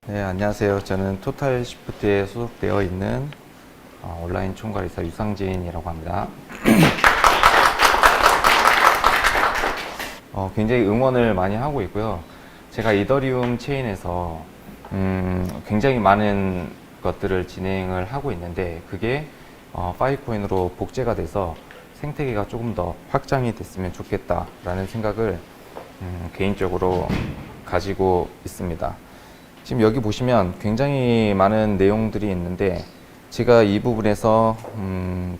네, 안녕하세요. 저는 토탈시프트에 소속되어 있는 온라인 총괄이사 유상진이라고 합니다. 굉장히 응원을 많이 하고 있고요. 제가 이더리움 체인에서 굉장히 많은 것들을 진행을 하고 있는데 그게 파이코인으로 복제가 돼서 생태계가 조금 더 확장이 됐으면 좋겠다라는 생각을 개인적으로 가지고 있습니다. 지금 여기 보시면 굉장히 많은 내용들이 있는데 제가 이 부분에서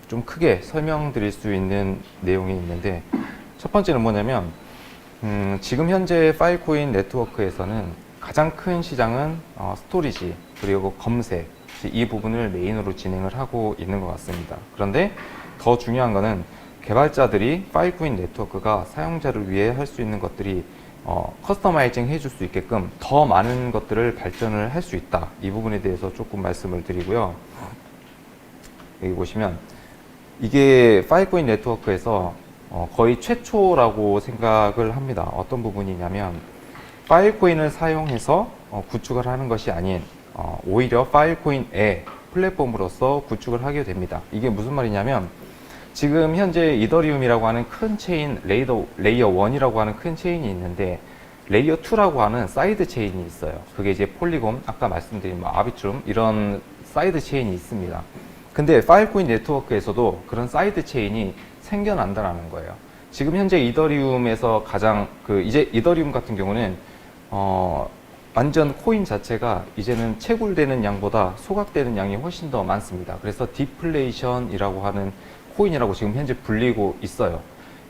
좀 크게 설명드릴 수 있는 내용이 있는데 첫 번째는 뭐냐면 지금 현재 파일코인 네트워크에서는 가장 큰 시장은 스토리지 그리고 검색 이 부분을 메인으로 진행을 하고 있는 것 같습니다. 그런데 더 중요한 거는 개발자들이 파일코인 네트워크가 사용자를 위해 할 수 있는 것들이 커스터마이징 해줄 수 있게끔 더 많은 것들을 발전을 할 수 있다. 이 부분에 대해서 조금 말씀을 드리고요. 여기 보시면 이게 파일코인 네트워크에서 거의 최초라고 생각을 합니다. 어떤 부분이냐면 파일코인을 사용해서 구축을 하는 것이 아닌 오히려 파일코인의 플랫폼으로서 구축을 하게 됩니다. 이게 무슨 말이냐면 지금 현재 이더리움이라고 하는 큰 체인, 레이어 1이라고 하는 큰 체인이 있는데 레이어 2라고 하는 사이드 체인이 있어요. 그게 이제 폴리곤, 아까 말씀드린 아비트룸 이런 사이드 체인이 있습니다. 근데 파일코인 네트워크에서도 그런 사이드 체인이 생겨난다는 거예요. 지금 현재 이더리움에서 가장 이제 이더리움 같은 경우는 완전 코인 자체가 이제는 채굴되는 양보다 소각되는 양이 훨씬 더 많습니다. 그래서 디플레이션이라고 하는 코인이라고 지금 현재 불리고 있어요.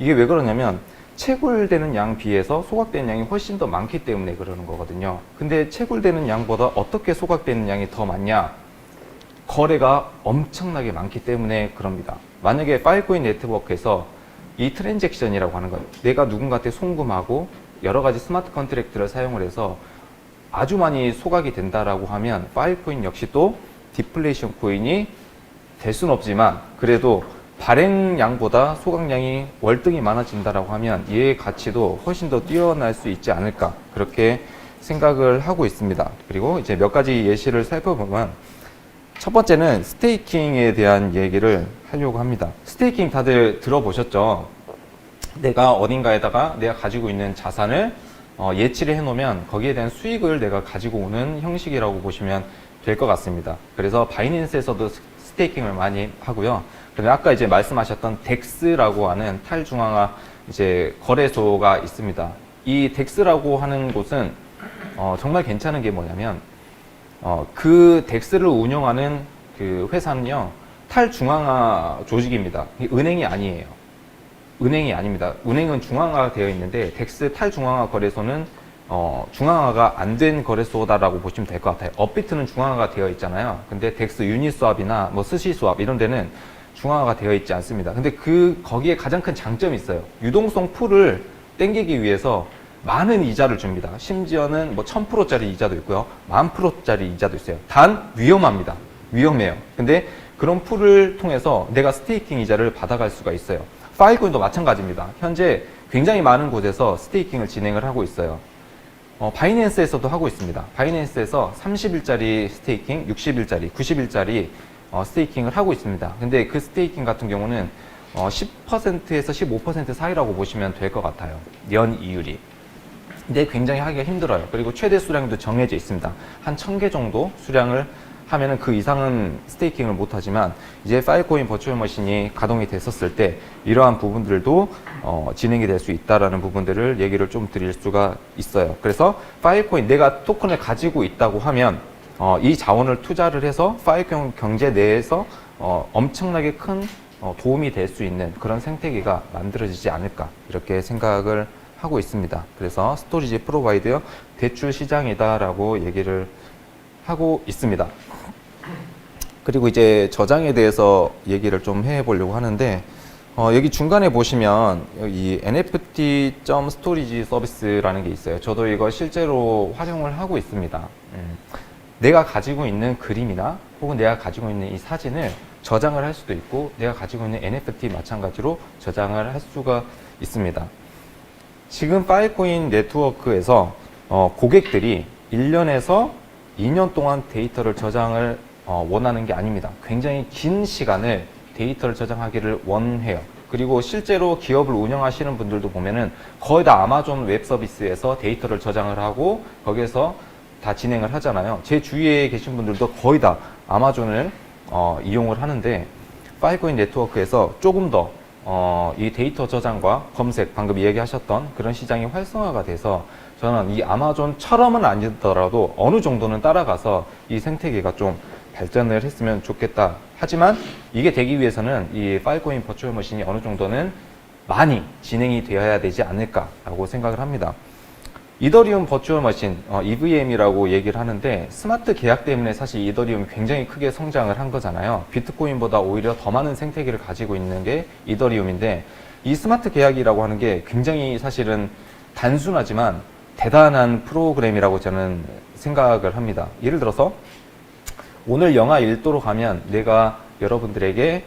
이게 왜 그러냐면 채굴되는 양 비해서 소각되는 양이 훨씬 더 많기 때문에 그러는 거거든요. 근데 채굴되는 양보다 어떻게 소각되는 양이 더 많냐? 거래가 엄청나게 많기 때문에 그럽니다. 만약에 파일코인 네트워크에서 이 트랜잭션이라고 하는 건 내가 누군가한테 송금하고 여러 가지 스마트 컨트랙트를 사용을 해서 아주 많이 소각이 된다라고 하면 파일코인 역시 또 디플레이션 코인이 될 수는 없지만 그래도 발행량보다 소각량이 월등히 많아진다라고 하면 얘의 가치도 훨씬 더 뛰어날 수 있지 않을까 그렇게 생각을 하고 있습니다. 그리고 이제 몇 가지 예시를 살펴보면 첫 번째는 스테이킹에 대한 얘기를 하려고 합니다. 스테이킹 다들 들어보셨죠? 내가 어딘가에다가 내가 가지고 있는 자산을 예치를 해놓으면 거기에 대한 수익을 내가 가지고 오는 형식이라고 보시면 될 것 같습니다. 그래서 바이낸스에서도 스테이킹을 많이 하고요. 그다음에 아까 이제 말씀하셨던 덱스라고 하는 탈중앙화 이제 거래소가 있습니다. 이 덱스라고 하는 곳은 정말 괜찮은 게 뭐냐면 그 덱스를 운영하는 그 회사는요 탈중앙화 조직입니다. 은행이 아니에요. 은행이 아닙니다. 은행은 중앙화가 되어 있는데 덱스 탈중앙화 거래소는 중앙화가 안 된 거래소다라고 보시면 될 것 같아요. 업비트는 중앙화가 되어 있잖아요. 근데 덱스 유니스왑이나 뭐 스시스왑 이런 데는 중앙화가 되어 있지 않습니다. 근데 거기에 가장 큰 장점이 있어요. 유동성 풀을 땡기기 위해서 많은 이자를 줍니다. 심지어는 뭐 1000%짜리 이자도 있고요. 10,000%짜리 이자도 있어요. 단 위험합니다. 위험해요. 근데 그런 풀을 통해서 내가 스테이킹 이자를 받아갈 수가 있어요. 파일코인도 마찬가지입니다. 현재 굉장히 많은 곳에서 스테이킹을 진행을 하고 있어요. 바이낸스에서도 하고 있습니다. 바이낸스에서 30일짜리 스테이킹, 60일짜리, 90일짜리 스테이킹을 하고 있습니다. 근데 그 스테이킹 같은 경우는 10%에서 15% 사이라고 보시면 될 것 같아요. 연 이율이. 근데 굉장히 하기가 힘들어요. 그리고 최대 수량도 정해져 있습니다. 한 1000개 정도 수량을 하면은 그 이상은 스테이킹을 못하지만 이제 파일코인 버추얼 머신이 가동이 됐었을 때 이러한 부분들도 진행이 될 수 있다라는 부분들을 얘기를 좀 드릴 수가 있어요. 그래서 파일코인 내가 토큰을 가지고 있다고 하면 이 자원을 투자를 해서 파일코인 경제 내에서 엄청나게 큰 도움이 될 수 있는 그런 생태계가 만들어지지 않을까 이렇게 생각을 하고 있습니다. 그래서 스토리지 프로바이더 대출 시장이다라고 얘기를 하고 있습니다. 그리고 이제 저장에 대해서 얘기를 좀 해보려고 하는데 여기 중간에 보시면 이 NFT.storage 서비스라는 게 있어요. 저도 이거 실제로 활용을 하고 있습니다. 내가 가지고 있는 그림이나 혹은 내가 가지고 있는 이 사진을 저장을 할 수도 있고 내가 가지고 있는 NFT 마찬가지로 저장을 할 수가 있습니다. 지금 파일코인 네트워크에서 고객들이 1년에서 2년 동안 데이터를 저장을 원하는 게 아닙니다. 굉장히 긴 시간을 데이터를 저장하기를 원해요. 그리고 실제로 기업을 운영하시는 분들도 보면은 거의 다 아마존 웹 서비스에서 데이터를 저장을 하고 거기에서 다 진행을 하잖아요. 제 주위에 계신 분들도 거의 다 아마존을 이용을 하는데, 파일코인 네트워크에서 조금 더 이 데이터 저장과 검색, 방금 얘기하셨던 그런 시장이 활성화가 돼서 저는 이 아마존처럼은 아니더라도 어느 정도는 따라가서 이 생태계가 좀 발전을 했으면 좋겠다. 하지만 이게 되기 위해서는 이 파일코인 버추얼 머신이 어느 정도는 많이 진행이 되어야 되지 않을까라고 생각을 합니다. 이더리움 버추얼 머신, EVM이라고 얘기를 하는데, 스마트 계약 때문에 사실 이더리움이 굉장히 크게 성장을 한 거잖아요. 비트코인보다 오히려 더 많은 생태계를 가지고 있는 게 이더리움인데, 이 스마트 계약이라고 하는 게 굉장히 사실은 단순하지만 대단한 프로그램이라고 저는 생각을 합니다. 예를 들어서 오늘 영하 1도로 가면 내가 여러분들에게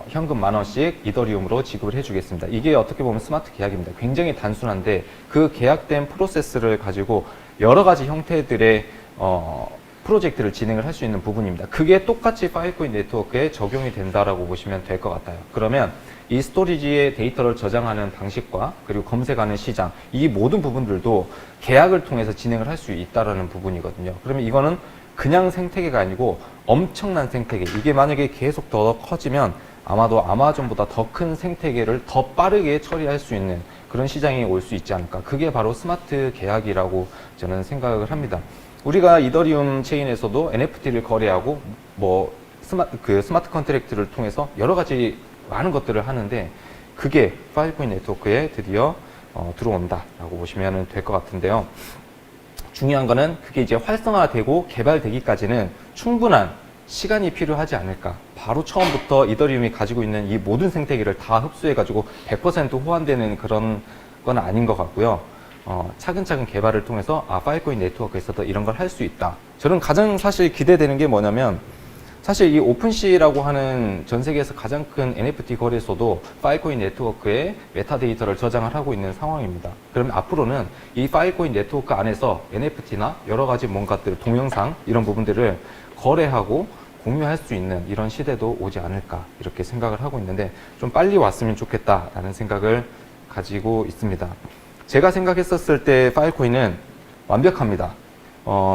현금 10,000원씩 이더리움으로 지급을 해주겠습니다. 이게 어떻게 보면 스마트 계약입니다. 굉장히 단순한데 그 계약된 프로세스를 가지고 여러 가지 형태들의 프로젝트를 진행을 할 수 있는 부분입니다. 그게 똑같이 파일코인 네트워크에 적용이 된다라고 보시면 될 것 같아요. 그러면 이 스토리지의 데이터를 저장하는 방식과 그리고 검색하는 시장, 이 모든 부분들도 계약을 통해서 진행을 할 수 있다라는 부분이거든요. 그러면 이거는 그냥 생태계가 아니고 엄청난 생태계, 이게 만약에 계속 더 커지면 아마도 아마존보다 더 큰 생태계를 더 빠르게 처리할 수 있는 그런 시장이 올 수 있지 않을까. 그게 바로 스마트 계약이라고 저는 생각을 합니다. 우리가 이더리움 체인에서도 NFT를 거래하고 스마트 컨트랙트를 통해서 여러 가지 많은 것들을 하는데, 그게 파일코인 네트워크에 드디어 들어온다라고 보시면 될 것 같은데요. 중요한 거는 그게 이제 활성화되고 개발되기까지는 충분한 시간이 필요하지 않을까. 바로 처음부터 이더리움이 가지고 있는 이 모든 생태계를 다 흡수해가지고 100% 호환되는 그런 건 아닌 것 같고요. 차근차근 개발을 통해서 파일코인 네트워크에서도 이런 걸 할 수 있다. 저는 가장 사실 기대되는 게 뭐냐면, 사실 이 오픈시라고 하는 전 세계에서 가장 큰 NFT 거래소도 파일코인 네트워크에 메타데이터를 저장을 하고 있는 상황입니다. 그러면 앞으로는 이 파일코인 네트워크 안에서 NFT나 여러 가지 뭔가들, 동영상 이런 부분들을 거래하고 공유할 수 있는 이런 시대도 오지 않을까, 이렇게 생각을 하고 있는데, 좀 빨리 왔으면 좋겠다라는 생각을 가지고 있습니다. 제가 생각했었을 때 파일코인은 완벽합니다.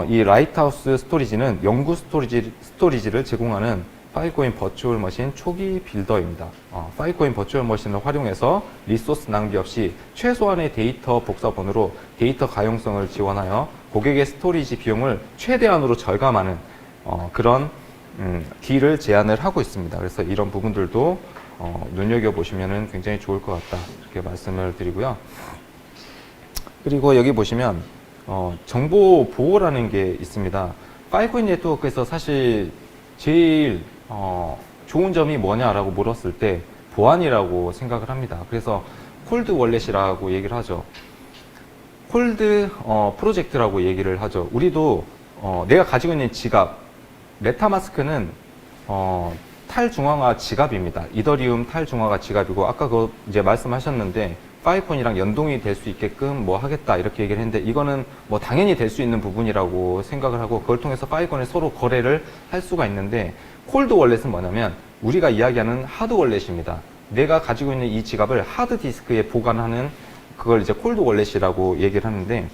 이 라이트하우스 스토리지는 영구 스토리지를 제공하는 파일코인 버추얼 머신 초기 빌더입니다. 파일코인 버추얼 머신을 활용해서 리소스 낭비 없이 최소한의 데이터 복사본으로 데이터 가용성을 지원하여 고객의 스토리지 비용을 최대한으로 절감하는 그런 딜을 제안을 하고 있습니다. 그래서 이런 부분들도 눈여겨보시면 굉장히 좋을 것 같다, 이렇게 말씀을 드리고요. 그리고 여기 보시면 정보 보호라는 게 있습니다. 파일코인 네트워크에서 사실 제일 좋은 점이 뭐냐라고 물었을 때 보안이라고 생각을 합니다. 그래서 콜드 월렛이라고 얘기를 하죠. 콜드 프로젝트라고 얘기를 하죠. 우리도 내가 가지고 있는 지갑, 메타마스크는 탈중앙화 지갑입니다. 이더리움 탈중앙화 지갑이고, 아까 그 이제 말씀하셨는데 파일코인이랑 연동이 될 수 있게끔 뭐 하겠다 이렇게 얘기를 했는데, 이거는 뭐 당연히 될 수 있는 부분이라고 생각을 하고, 그걸 통해서 파일코인에 서로 거래를 할 수가 있는데, 콜드 월렛은 뭐냐면 우리가 이야기하는 하드 월렛입니다. 내가 가지고 있는 이 지갑을 하드 디스크에 보관하는 그걸 이제 콜드 월렛이라고 얘기를 하는데,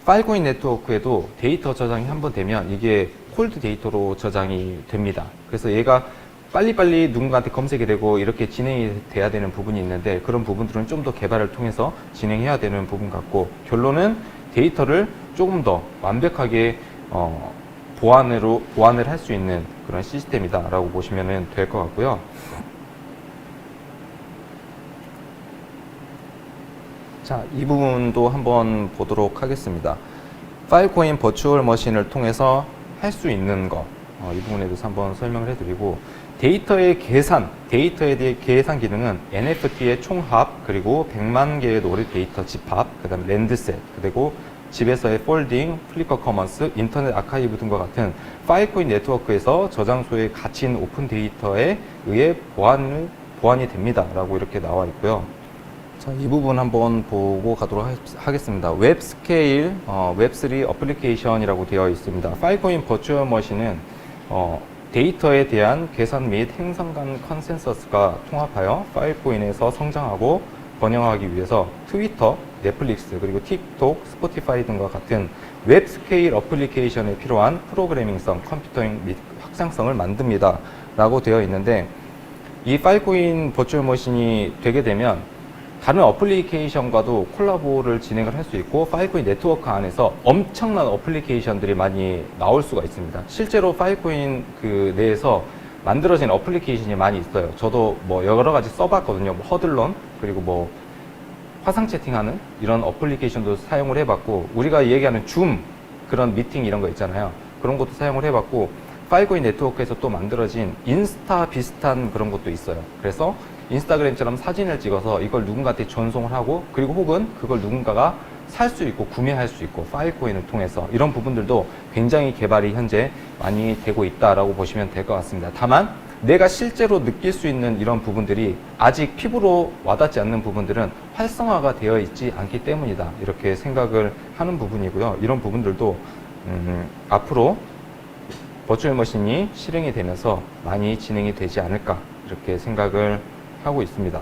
파일코인 네트워크에도 데이터 저장이 한번 되면 이게 콜드 데이터로 저장이 됩니다. 그래서 얘가 빨리빨리 누군가한테 검색이 되고 이렇게 진행이 돼야 되는 부분이 있는데, 그런 부분들은 좀 더 개발을 통해서 진행해야 되는 부분 같고, 결론은 데이터를 조금 더 완벽하게 보완을 할 수 있는 그런 시스템이다 라고 보시면 될 것 같고요. 자, 이 부분도 한번 보도록 하겠습니다. 파일코인 버추얼 머신을 통해서 할 수 있는 거, 이 부분에 대해서 한번 설명을 해드리고, 데이터의 대해 계산 기능은 NFT의 총합, 그리고 100만 개의 노래 데이터 집합, 그 다음에 랜드셋, 그리고 집에서의 폴딩, 플리커 커먼스, 인터넷 아카이브 등과 같은 파일코인 네트워크에서 저장소에 갇힌 오픈 데이터에 의해 보완이 됩니다 라고 이렇게 나와 있고요. 자, 이 부분 한번 보고 가도록 하겠습니다. 웹 스케일, 웹3 어플리케이션이라고 되어 있습니다. 파일코인 버추얼 머신은 데이터에 대한 계산 및 행성 간 컨센서스가 통합하여 파일코인에서 성장하고 번영하기 위해서 트위터, 넷플릭스, 그리고 틱톡, 스포티파이 등과 같은 웹 스케일 어플리케이션에 필요한 프로그래밍성, 컴퓨터링 및 확장성을 만듭니다. 라고 되어 있는데, 이 파일코인 버추얼 머신이 되게 되면 다른 어플리케이션과도 콜라보를 진행을 할 수 있고, 파일코인 네트워크 안에서 엄청난 어플리케이션들이 많이 나올 수가 있습니다. 실제로 파일코인 그 내에서 만들어진 어플리케이션이 많이 있어요. 저도 뭐 여러 가지 써봤거든요. 뭐 허들론, 그리고 뭐 화상 채팅하는 이런 어플리케이션도 사용을 해봤고, 우리가 얘기하는 줌, 그런 미팅 이런 거 있잖아요. 그런 것도 사용을 해봤고, 파일코인 네트워크에서 또 만들어진 인스타 비슷한 그런 것도 있어요. 그래서 인스타그램처럼 사진을 찍어서 이걸 누군가한테 전송을 하고, 그리고 혹은 그걸 누군가가 살 수 있고 구매할 수 있고, 파일코인을 통해서 이런 부분들도 굉장히 개발이 현재 많이 되고 있다라고 보시면 될 것 같습니다. 다만 내가 실제로 느낄 수 있는 이런 부분들이 아직 피부로 와닿지 않는 부분들은 활성화가 되어 있지 않기 때문이다, 이렇게 생각을 하는 부분이고요. 이런 부분들도 앞으로 버추얼 머신이 실행이 되면서 많이 진행이 되지 않을까, 이렇게 생각을 하고 있습니다.